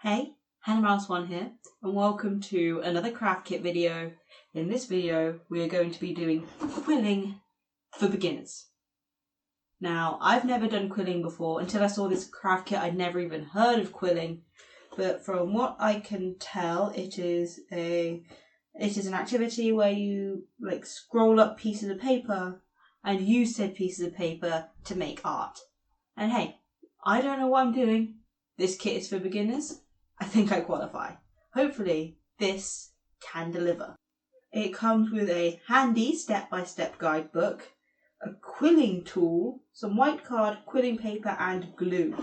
Hey, HannahMouse1 here, and welcome to another craft kit video. In this video, we are going to be doing quilling for beginners. Now, I've never done quilling before. Until I saw this craft kit, I'd never even heard of quilling. But from what I can tell, it is an activity where you scroll up pieces of paper and use said pieces of paper to make art. And hey, I don't know what I'm doing. This kit is for beginners. I think I qualify. Hopefully, this can deliver. It comes with a handy step-by-step guidebook, a quilling tool, some white card, quilling paper and glue.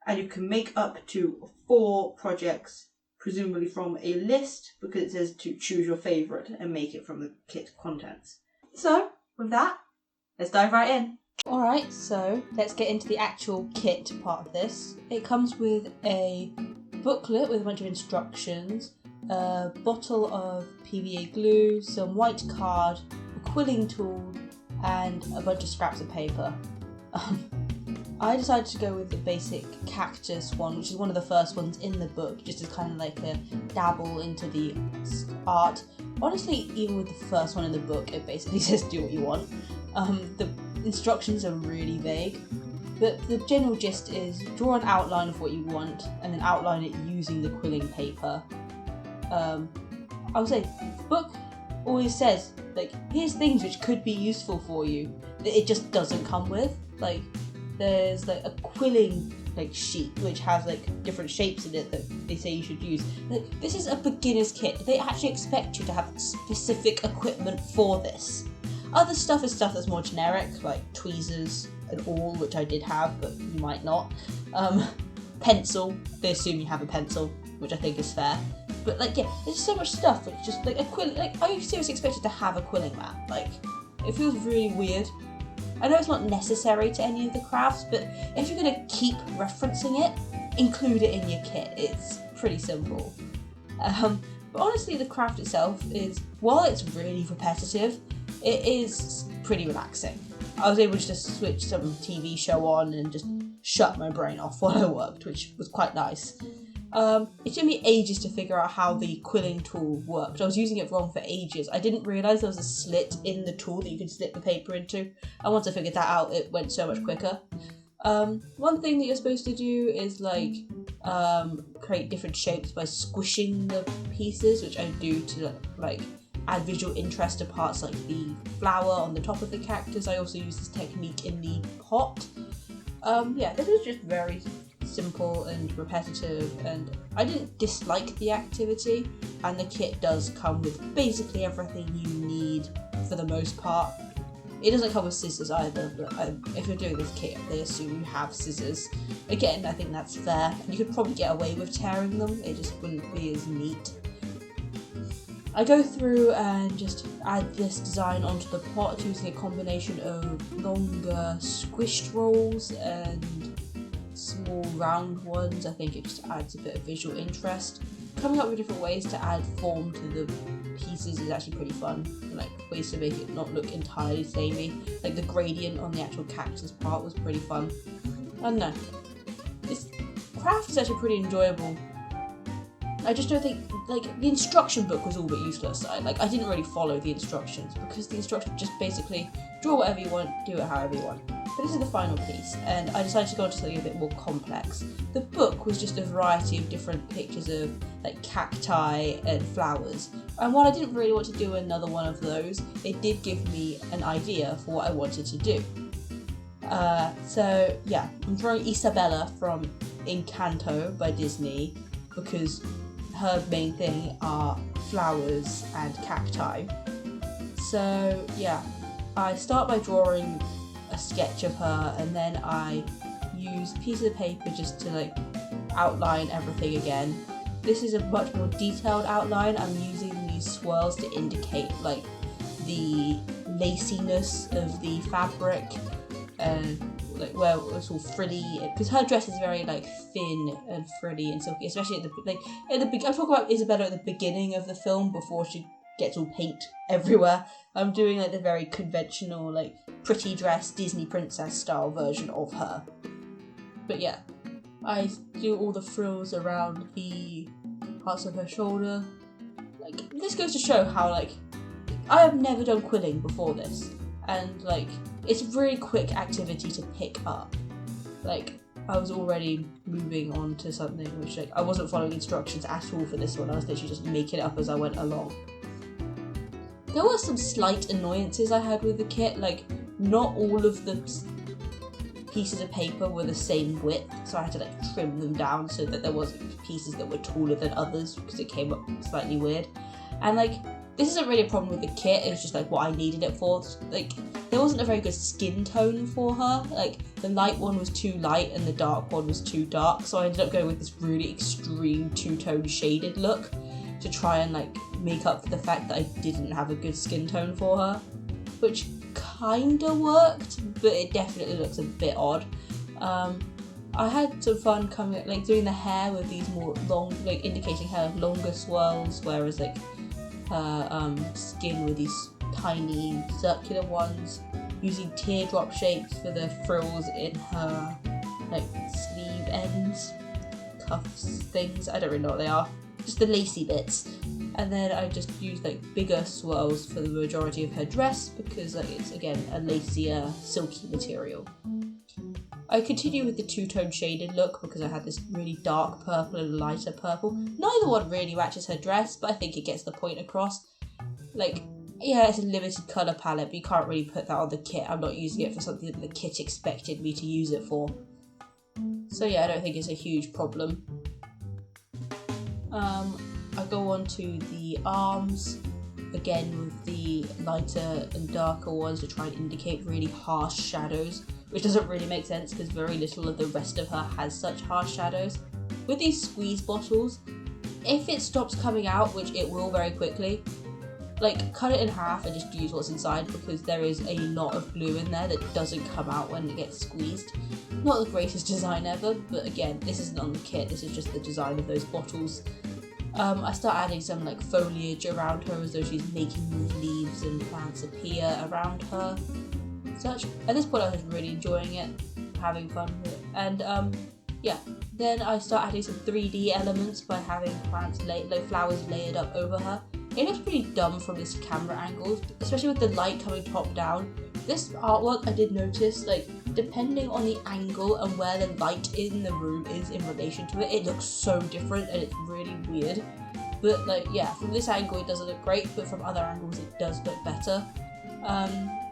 And you can make up to 4 projects, presumably from a list, because it says to choose your favourite and make it from the kit contents. So, with that, let's dive right in. Alright, so let's get into the actual kit part of this. It comes with a booklet with a bunch of instructions, a bottle of PVA glue, some white card, a quilling tool, and a bunch of scraps of paper. I decided to go with the basic cactus one, which is one of the first ones in the book, just as kind of like a dabble into the art. Honestly, even with the first one in the book, it basically says do what you want. The instructions are really vague, but the general gist is draw an outline of what you want and then outline it using the quilling paper. I would say the book always says, here's things which could be useful for you that it just doesn't come with. There's a quilling sheet which has different shapes in it that they say you should use. This is a beginner's kit. They actually expect you to have specific equipment for this. Other stuff is stuff that's more generic, like tweezers and awl, which I did have, but you might not. Pencil, they assume you have a pencil, which I think is fair. But there's so much stuff which just a quilling. Are you seriously expected to have a quilling mat? It feels really weird. I know it's not necessary to any of the crafts, but if you're gonna keep referencing it, include it in your kit. It's pretty simple. But honestly, the craft itself is, while it's really repetitive, it is pretty relaxing. I was able to just switch some TV show on and just shut my brain off while I worked, which was quite nice. It took me ages to figure out how the quilling tool worked. I was using it wrong for ages. I didn't realise there was a slit in the tool that you could slip the paper into. And once I figured that out, it went so much quicker. One thing that you're supposed to do is create different shapes by squishing the pieces, which I do to add visual interest to parts like the flower on the top of the cactus. I also use this technique in the pot. This was just very simple and repetitive, and I didn't dislike the activity, and the kit does come with basically everything you need for the most part. It doesn't come with scissors either, but if you're doing this kit, they assume you have scissors. Again, I think that's fair, and you could probably get away with tearing them, it just wouldn't be as neat. I go through and just add this design onto the pot using a combination of longer squished rolls and small round ones. I think it just adds a bit of visual interest. Coming up with different ways to add form to the pieces is actually pretty fun. Ways to make it not look entirely samey. The gradient on the actual cactus part was pretty fun. I don't know. This craft is actually pretty enjoyable. I just don't think, the instruction book was all but useless. I didn't really follow the instructions, because the instructions just basically draw whatever you want, do it however you want. But this is the final piece, and I decided to go on to something a bit more complex. The book was just a variety of different pictures of cacti and flowers, and while I didn't really want to do another one of those, it did give me an idea for what I wanted to do. I'm drawing Isabella from Encanto by Disney, because her main thing are flowers and cacti. So I start by drawing a sketch of her, and then I use pieces of paper just to outline everything again. This is a much more detailed outline. I'm using these swirls to indicate the laciness of the fabric and where it's all frilly, because her dress is very thin and frilly and silky, especially I'm talking about Isabella at the beginning of the film before she gets all paint everywhere. I'm doing the very conventional pretty dress Disney princess style version of her. But I do all the frills around the parts of her shoulder. Like, this goes to show how, like, I have never done quilling before this, and, like, it's a really quick activity to pick up. Like, I was already moving on to something which, like, I wasn't following instructions at all for this one. I was literally just making it up as I went along. There were some slight annoyances I had with the kit, like, not all of the pieces of paper were the same width, so I had to, like, trim them down so that there wasn't pieces that were taller than others, because it came up slightly weird. And, like, this isn't really a problem with the kit, it was just, like, what I needed it for. Like, there wasn't a very good skin tone for her. Like, the light one was too light and the dark one was too dark, so I ended up going with this really extreme two-tone shaded look to try and, like, make up for the fact that I didn't have a good skin tone for her, which kinda worked, but it definitely looks a bit odd. I had some fun doing the hair with these more long, like, indicating her longer swirls, whereas, like, her skin with these tiny circular ones, using teardrop shapes for the frills in her, like, sleeve ends, cuffs things, I don't really know what they are, just the lacy bits. And then I just used, like, bigger swirls for the majority of her dress because, like, it's, again, a lacier, silky material. I continue with the two-tone shaded look because I had this really dark purple and lighter purple. Neither one really matches her dress, but I think it gets the point across. Like, yeah, it's a limited colour palette, but you can't really put that on the kit. I'm not using it for something that the kit expected me to use it for. So yeah, I don't think it's a huge problem. I go on to the arms, again with the lighter and darker ones to try and indicate really harsh shadows, which doesn't really make sense because very little of the rest of her has such harsh shadows. With these squeeze bottles, if it stops coming out, which it will very quickly, like, cut it in half and just use what's inside because there is a lot of glue in there that doesn't come out when it gets squeezed. Not the greatest design ever, but again, this isn't on the kit, this is just the design of those bottles. I start adding some, like, foliage around her as though she's making leaves and plants appear around her. Such. At this point I was really enjoying it, having fun with it, and yeah. Then I start adding some 3D elements by having flowers layered up over her. It looks pretty dumb from this camera angle, especially with the light coming top down. This artwork I did notice, like, depending on the angle and where the light in the room is in relation to it, it looks so different and it's really weird. But, like, yeah, from this angle it doesn't look great, but from other angles it does look better.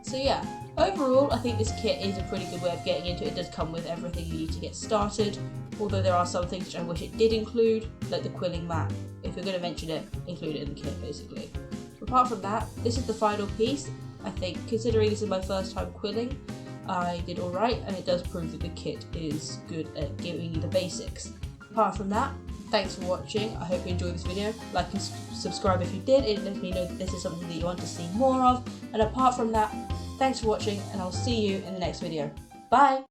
So yeah, overall I think this kit is a pretty good way of getting into it. It does come with everything you need to get started, although there are some things which I wish it did include, like the quilling mat. If you're going to mention it, include it in the kit basically. Apart from that, this is the final piece. I think, considering this is my first time quilling, I did alright, and it does prove that the kit is good at giving you the basics. Apart from that, thanks for watching. I hope you enjoyed this video. Like and subscribe if you did. It lets me know that this is something that you want to see more of. And apart from that, thanks for watching, and I'll see you in the next video. Bye!